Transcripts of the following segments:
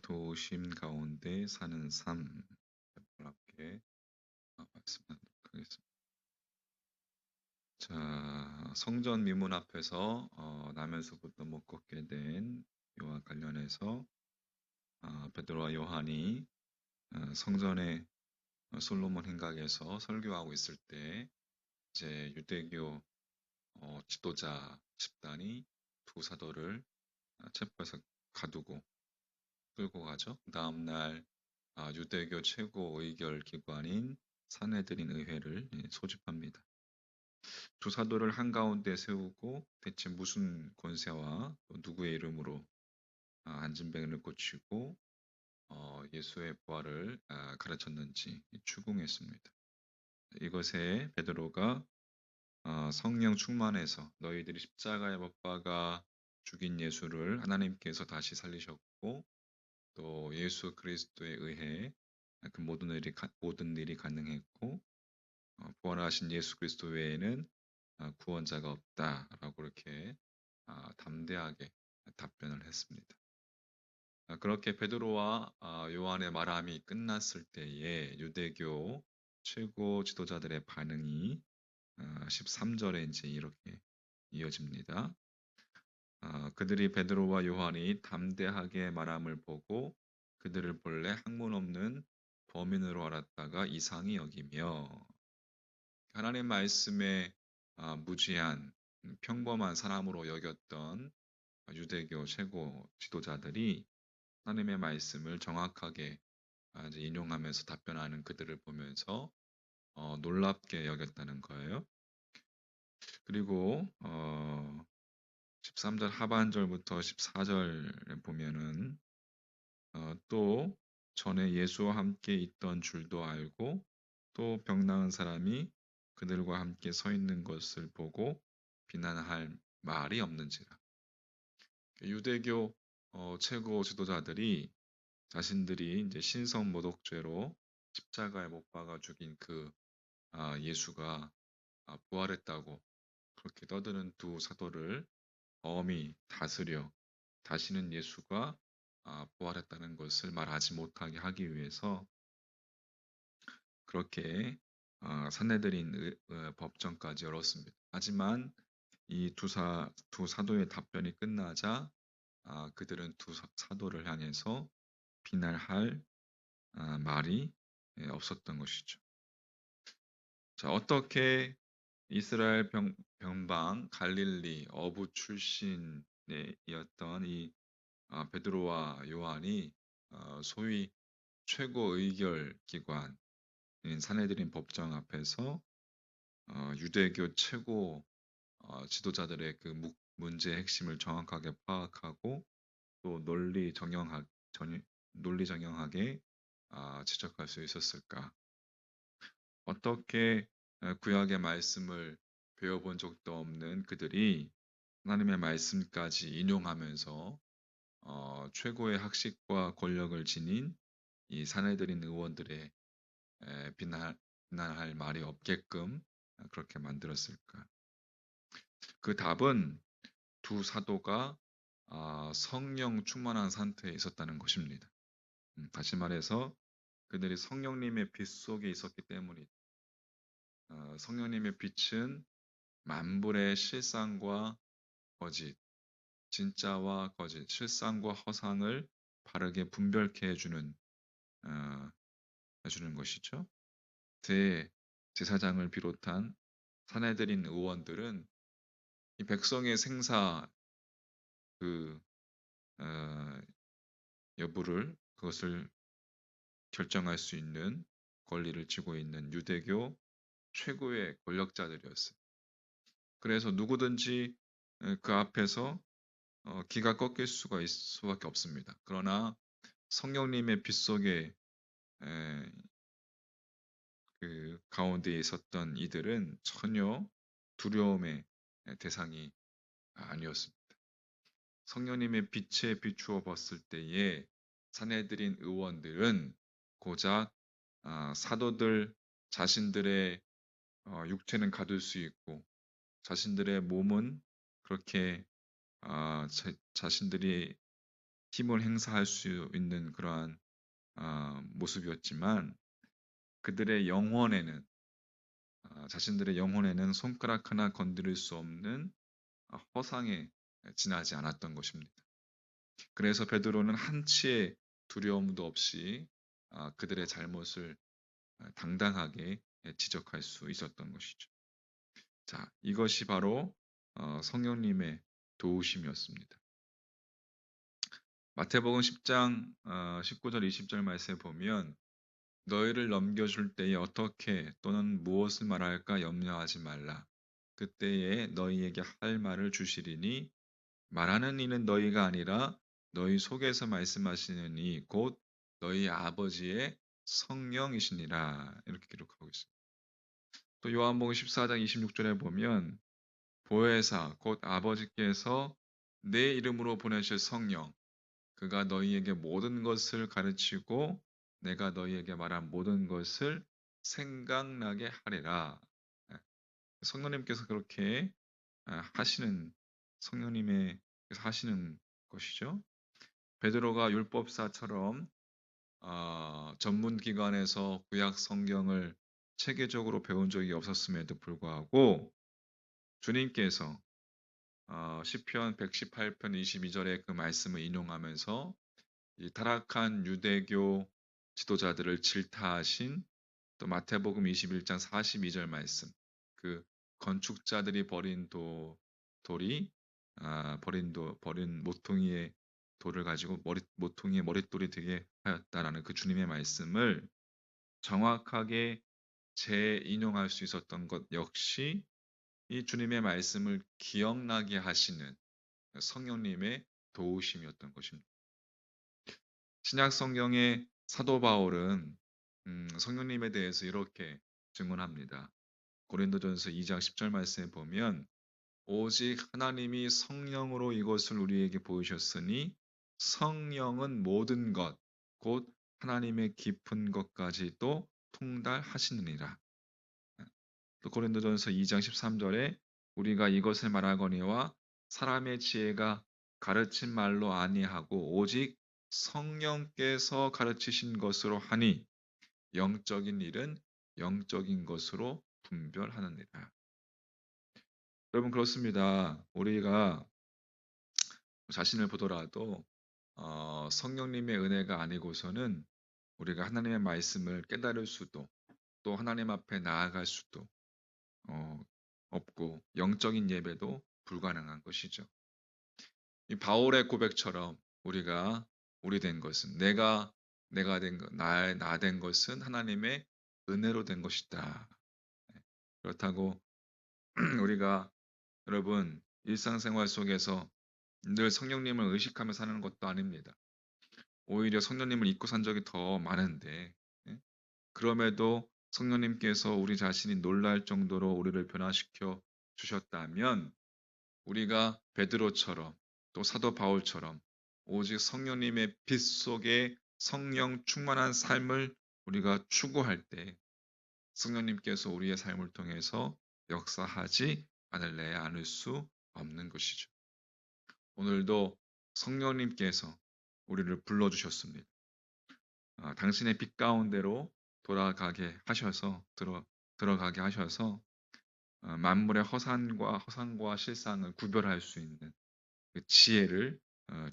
도우심 가운데 사는 삶 함께 말씀하도록 하겠습니다. 자, 성전 미문 앞에서 나면서부터 못 걷게 된 이와 관련해서 베드로와 요한이 성전의 솔로몬 행각에서 설교하고 있을 때 이제 유대교 지도자 집단이 두 사도를 체포해서 가두고 끌고 가죠. 그 다음날 유대교 최고 의결 기관인 산헤드린 의회를 소집합니다. 두 사도를 한가운데 세우고 대체 무슨 권세와 또 누구의 이름으로 안진뱅이를 고치고 예수의 부활을 가르쳤는지 추궁했습니다. 이것에 베드로가 성령 충만해서 너희들이 십자가에 못 박아 죽인 예수를 하나님께서 다시 살리셨고 또 예수 그리스도에 의해 그 모든 일이 가능했고 부활하신 예수 그리스도 외에는 구원자가 없다라고 이렇게 담대하게 답변을 했습니다. 그렇게 베드로와 요한의 말함이 끝났을 때에 유대교 최고 지도자들의 반응이 13절에 이제 이렇게 이어집니다. 그들이 베드로와 요한이 담대하게 말함을 보고 그들을 본래 학문 없는 범인으로 알았다가 이상히 여기며 하나님 말씀에 무지한 평범한 사람으로 여겼던 유대교 최고 지도자들이 하나님의 말씀을 정확하게 이제 인용하면서 답변하는 그들을 보면서 놀랍게 여겼다는 거예요. 그리고 13절 하반절부터 14절에 보면은 또 전에 예수와 함께 있던 줄도 알고 또 병 나은 사람이 그들과 함께 서 있는 것을 보고 비난할 말이 없는지라. 유대교 최고 지도자들이 자신들이 이제 신성 모독죄로 십자가에 못 박아 죽인 그 예수가 부활했다고 그렇게 떠드는 두 사도를 엄히 다스려 다시는 예수가 부활했다는 것을 말하지 못하게 하기 위해서 그렇게 산헤드린 법정까지 열었습니다. 하지만 이 두 사도의 답변이 끝나자 그들은 두 사도를 향해서 비난할 말이 없었던 것이죠. 자, 어떻게 이스라엘 변방 갈릴리 어부 출신이었던 이 베드로와 요한이 소위 최고 의결 기관인 산헤드린 법정 앞에서 유대교 최고 지도자들의 그 문제의 핵심을 정확하게 파악하고 또 논리 정연하게 지적할 수 있었을까? 어떻게 구약의 말씀을 배워본 적도 없는 그들이 하나님의 말씀까지 인용하면서 최고의 학식과 권력을 지닌 이 사내들인 의원들의 비난할 말이 없게끔 그렇게 만들었을까? 그 답은 두 사도가 성령 충만한 상태에 있었다는 것입니다. 다시 말해서 그들이 성령님의 빛 속에 있었기 때문이다. 성령님의 빛은 만불의 실상과 거짓, 진짜와 거짓, 실상과 허상을 바르게 분별케 어, 해주는 것이죠. 제사장을 비롯한 사내들인 의원들은 이 백성의 생사 그 어, 여부를 그것을 결정할 수 있는 권리를 쥐고 있는 유대교 최고의 권력자들이었어요. 그래서 누구든지 그 앞에서 기가 꺾일 수밖에 없습니다. 그러나 성령님의 빛 속에 그 가운데 있었던 이들은 전혀 두려움의 대상이 아니었습니다. 성령님의 빛에 비추어 봤을 때에 사내들인 의원들은 고작 사도들 자신들의 육체는 가둘 수 있고 자신들의 몸은 그렇게 자신들이 힘을 행사할 수 있는 그러한 모습이었지만 그들의 영혼에는 자신들의 영혼에는 손가락 하나 건드릴 수 없는 허상에 지나지 않았던 것입니다. 그래서 베드로는 한치의 두려움도 없이 그들의 잘못을 당당하게 지적할 수 있었던 것이죠. 자, 이것이 바로 성령님의 도우심이었습니다. 마태복음 10장 19절 20절 말씀에 보면 너희를 넘겨줄 때에 어떻게 또는 무엇을 말할까 염려하지 말라. 그때에 너희에게 할 말을 주시리니 말하는 이는 너희가 아니라 너희 속에서 말씀하시는 이 곧 너희 아버지의 성령이시니라. 이렇게 기록하고 있습니다. 또 요한복음 14장 26절에 보면 보혜사 곧 아버지께서 내 이름으로 보내실 성령 그가 너희에게 모든 것을 가르치고 내가 너희에게 말한 모든 것을 생각나게 하리라. 예, 성령님께서 그렇게 하시는 성령님의 하시는 것이죠. 베드로가 율법사처럼 전문 기관에서 구약 성경을 체계적으로 배운 적이 없었음에도 불구하고 주님께서 시편 118편 22절의 그 말씀을 인용하면서 이 타락한 유대교 지도자들을 질타하신 또 마태복음 21장 42절 말씀 그 건축자들이 버린 돌이 버린 모퉁이의 돌을 가지고 모퉁이의 머릿돌이 되게 하였다라는 그 주님의 말씀을 정확하게 재인용할 수 있었던 것 역시 이 주님의 말씀을 기억나게 하시는 성령님의 도우심이었던 것입니다. 신약 성경의 사도 바울은 성령님에 대해서 이렇게 증언합니다. 고린도전서 2장 10절 말씀에 보면 오직 하나님이 성령으로 이것을 우리에게 보이셨으니 성령은 모든 것, 곧 하나님의 깊은 것까지도 통달하시느니라. 또 고린도전서 2장 13절에 우리가 이것을 말하거니와 사람의 지혜가 가르친 말로 아니하고 오직 성령께서 가르치신 것으로 하니 영적인 일은 영적인 것으로 분별하느니라. 여러분 그렇습니다. 우리가 자신을 보더라도 성령님의 은혜가 아니고서는 우리가 하나님의 말씀을 깨달을 수도 또 하나님 앞에 나아갈 수도 어, 없고 영적인 예배도 불가능한 것이죠. 이 바울의 고백처럼 우리가 우리 된 것은 내가 된 것, 나 된 것은 하나님의 은혜로 된 것이다. 그렇다고 우리가 여러분 일상생활 속에서 늘 성령님을 의식하며 사는 것도 아닙니다. 오히려 성령님을 잊고 산 적이 더 많은데 예? 그럼에도 성령님께서 우리 자신이 놀랄 정도로 우리를 변화시켜 주셨다면 우리가 베드로처럼 또 사도 바울처럼 오직 성령님의 빛 속에 성령 충만한 삶을 우리가 추구할 때 성령님께서 우리의 삶을 통해서 역사하지 않을 수 없는 것이죠. 오늘도 성령님께서 우리를 불러주셨습니다. 당신의 빛 가운데로 돌아가게 하셔서 들어가게 하셔서 만물의 허상과 실상을 구별할 수 있는 그 지혜를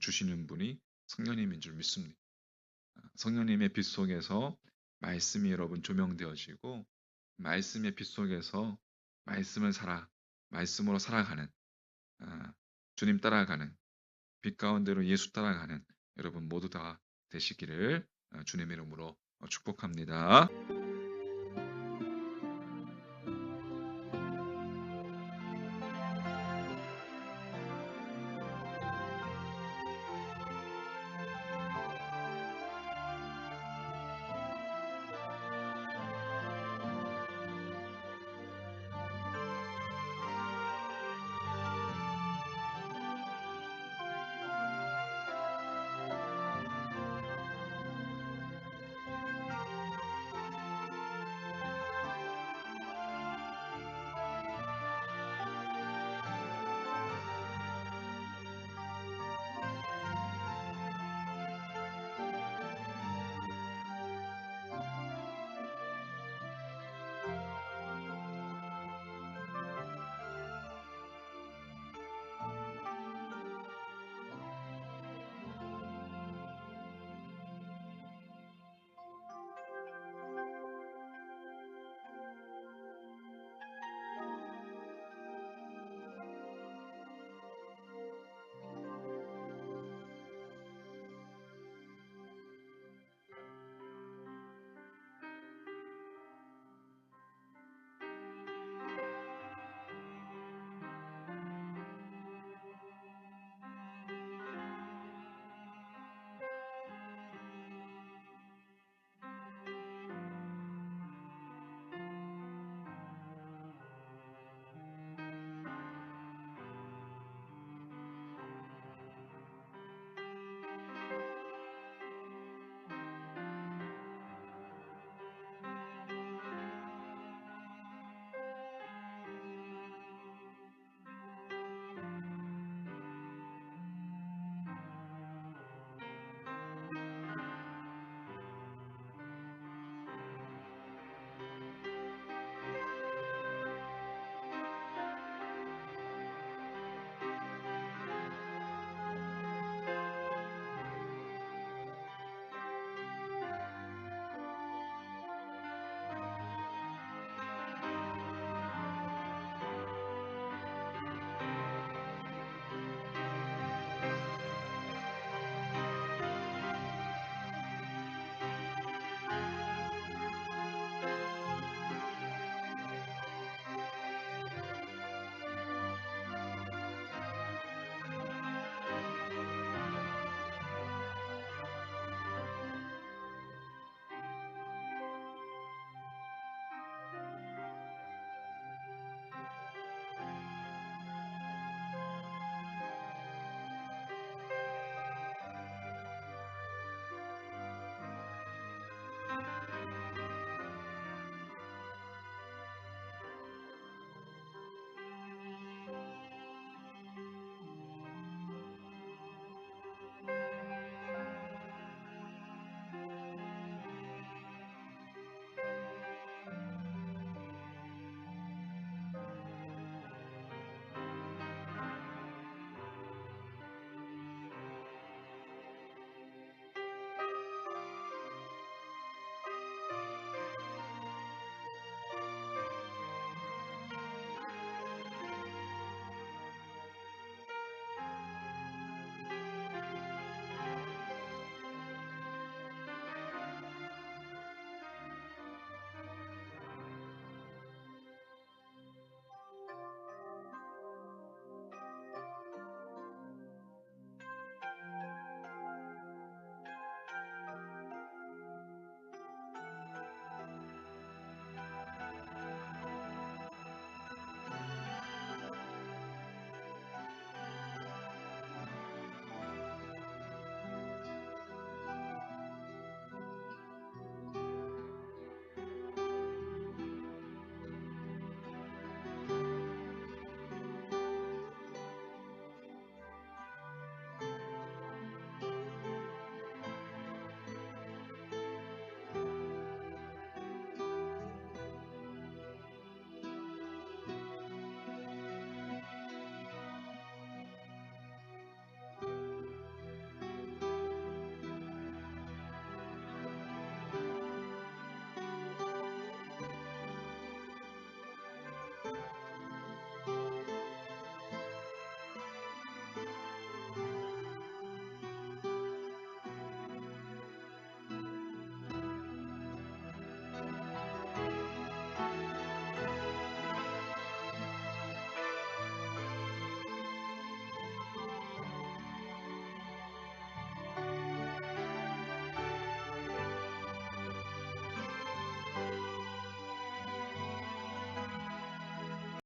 주시는 분이 성령님인 줄 믿습니다. 성령님의 빛 속에서 말씀이 여러분 조명되어지고 말씀의 빛 속에서 말씀으로 살아가는 주님 따라가는 빛 가운데로 예수 따라가는 여러분 모두 다 되시기를 주님의 이름으로 축복합니다.